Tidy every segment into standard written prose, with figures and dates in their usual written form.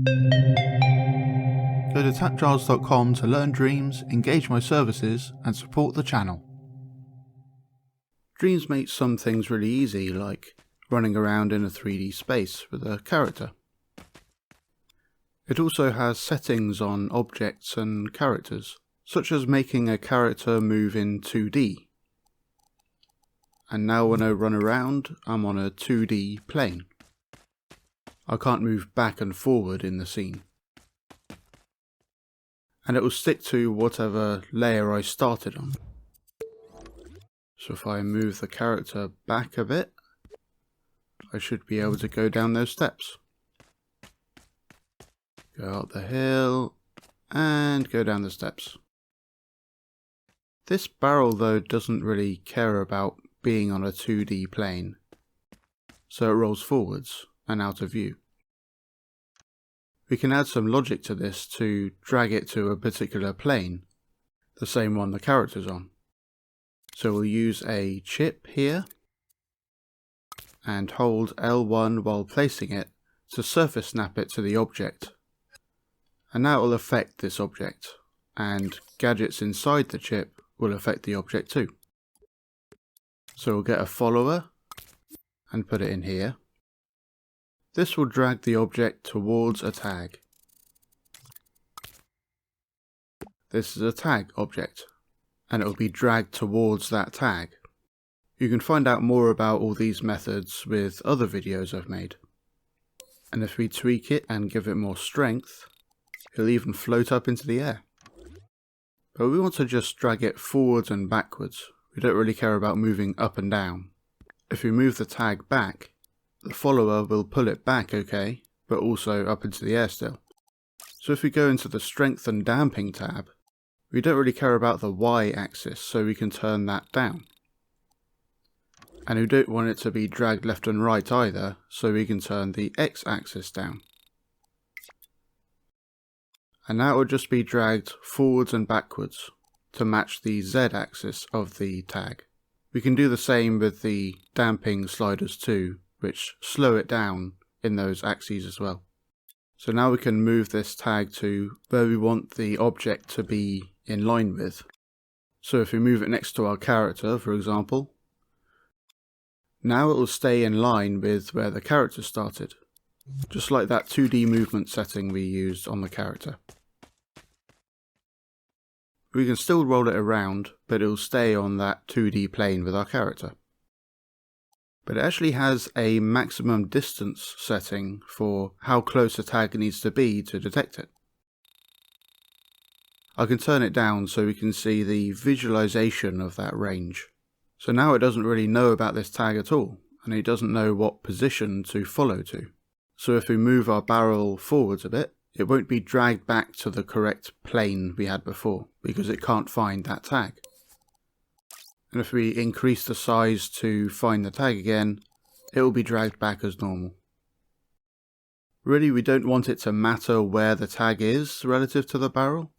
Go to TAPgiles.com to learn Dreams, engage my services, and support the channel. Dreams makes some things really easy, like running around in a 3D space with a character. It also has settings on objects and characters, such as making a character move in 2D. And now when I run around, I'm on a 2D plane. I can't move back and forward in the scene. And it will stick to whatever layer I started on. So if I move the character back a bit, I should be able to go down those steps. Go up the hill, and go down the steps. This barrel though doesn't really care about being on a 2D plane, so it rolls forwards and out of view. We can add some logic to this to drag it to a particular plane, the same one the character's on. So we'll use a chip here, and hold L1 while placing it to surface snap it to the object. And that will affect this object, and gadgets inside the chip will affect the object too. So we'll get a follower and put it in here. This will drag the object towards a tag. This is a tag object, and it will be dragged towards that tag. You can find out more about all these methods with other videos I've made. And if we tweak it and give it more strength, it'll even float up into the air. But we want to just drag it forwards and backwards. We don't really care about moving up and down. If we move the tag back, the follower will pull it back okay, but also up into the air still. So if we go into the strength and damping tab, we don't really care about the y-axis, so we can turn that down. And we don't want it to be dragged left and right either, so we can turn the x-axis down. And now it will just be dragged forwards and backwards to match the z-axis of the tag. We can do the same with the damping sliders too, which slow it down in those axes as well. So now we can move this tag to where we want the object to be in line with. So if we move it next to our character, for example, now it will stay in line with where the character started, just like that 2D movement setting we used on the character. We can still roll it around, but it will stay on that 2D plane with our character. But it actually has a maximum distance setting for how close a tag needs to be to detect it. I can turn it down so we can see the visualization of that range. So now it doesn't really know about this tag at all, and it doesn't know what position to follow to. So if we move our barrel forwards a bit, it won't be dragged back to the correct plane we had before, because it can't find that tag. And if we increase the size to find the tag again, it will be dragged back as normal. Really, we don't want it to matter where the tag is relative to the barrel.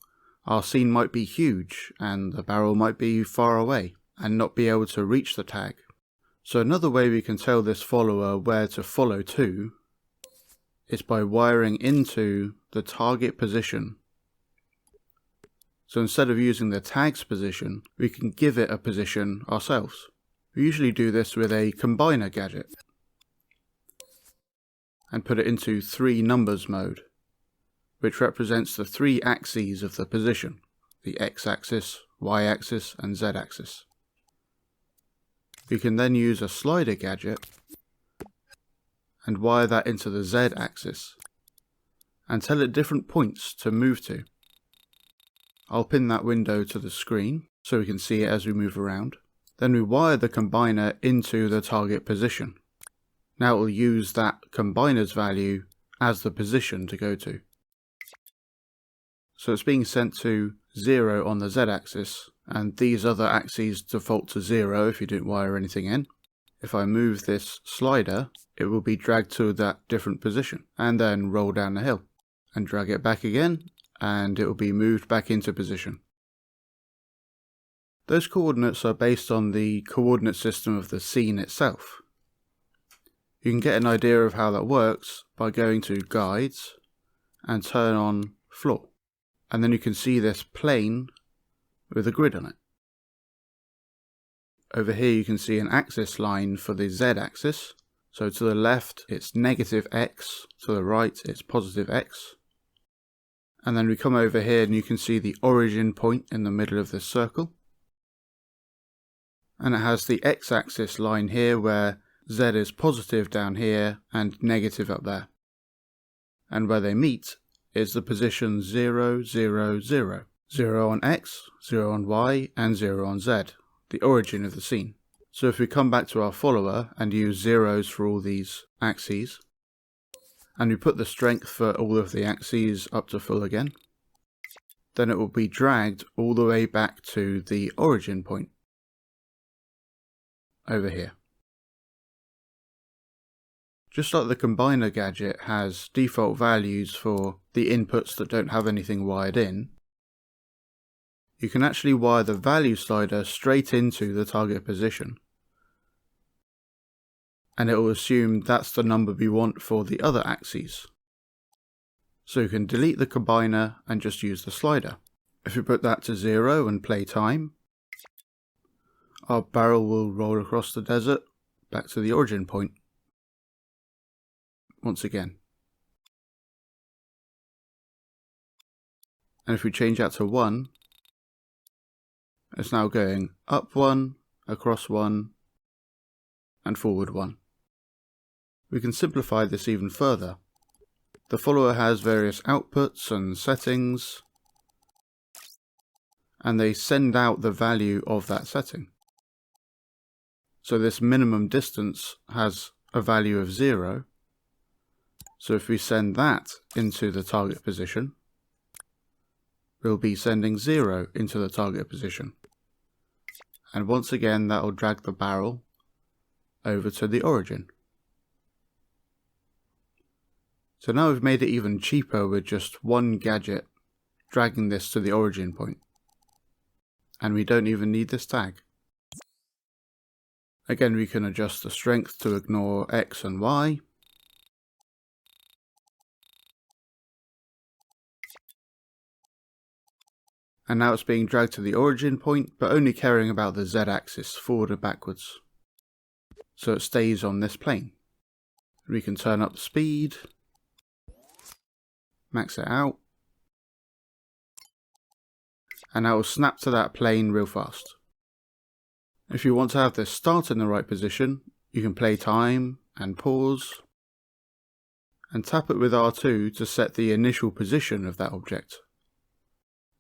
Our scene might be huge, and the barrel might be far away, and not be able to reach the tag. So another way we can tell this follower where to follow to is by wiring into the target position. So instead of using the tag's position, we can give it a position ourselves. We usually do this with a combiner gadget and put it into 3 numbers mode, which represents the 3 axes of the position, the x-axis, y-axis and z-axis. We can then use a slider gadget and wire that into the z-axis and tell it different points to move to. I'll pin that window to the screen so we can see it as we move around. Then we wire the combiner into the target position. Now it will use that combiner's value as the position to go to. So it's being sent to 0 on the z-axis, and these other axes default to 0 if you don't wire anything in. If I move this slider, it will be dragged to that different position, and then roll down the hill, and drag it back again, and it will be moved back into position. Those coordinates are based on the coordinate system of the scene itself. You can get an idea of how that works by going to Guides and turn on floor. And then you can see this plane with a grid on it. Over here you can see an axis line for the Z axis. So to the left it's negative X, to the right it's positive X. And then we come over here and you can see the origin point in the middle of this circle. And it has the X-axis line here where Z is positive down here and negative up there. And where they meet is the position 0, 0, 0. 0 on X, 0 on Y, and 0 on Z, the origin of the scene. So if we come back to our follower and use zeros for all these axes, and we put the strength for all of the axes up to full again, then it will be dragged all the way back to the origin point over here. Just like the combiner gadget has default values for the inputs that don't have anything wired in, you can actually wire the value slider straight into the target position. And it will assume that's the number we want for the other axes. So you can delete the combiner and just use the slider. If we put that to 0 and play time, our barrel will roll across the desert back to the origin point once again. And if we change that to 1, it's now going up 1, across 1, and forward 1. We can simplify this even further. The follower has various outputs and settings, and they send out the value of that setting. So this minimum distance has a value of 0. So if we send that into the target position, we'll be sending 0 into the target position. And once again that will drag the barrel over to the origin. So now we've made it even cheaper with just one gadget dragging this to the origin point. And we don't even need this tag. Again, we can adjust the strength to ignore X and Y. And now it's being dragged to the origin point, but only caring about the Z axis, forward and backwards. So it stays on this plane. We can turn up the speed, max it out, and that will snap to that plane real fast. If you want to have this start in the right position, you can play time and pause, and tap it with R2 to set the initial position of that object.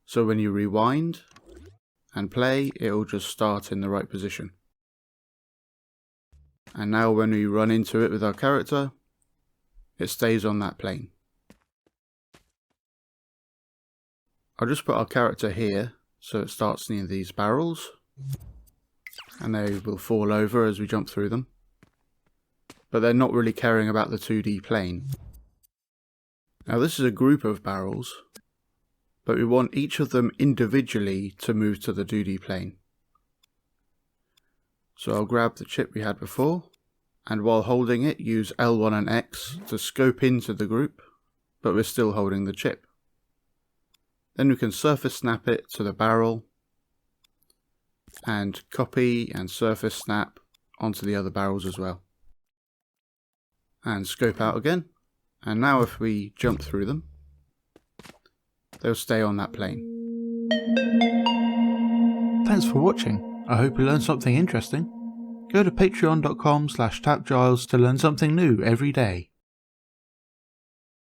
So when you rewind and play, it will just start in the right position. And now when we run into it with our character, it stays on that plane. I'll just put our character here so it starts near these barrels, and they will fall over as we jump through them. But they're not really caring about the 2D plane. Now this is a group of barrels, but we want each of them individually to move to the 2D plane. So I'll grab the chip we had before, and while holding it use L1 and X to scope into the group, but we're still holding the chip. Then we can surface snap it to the barrel, and copy and surface snap onto the other barrels as well. And scope out again, and now if we jump through them, they'll stay on that plane. Thanks for watching. I hope you learned something interesting. Go to patreon.com/TAPgiles to learn something new every day.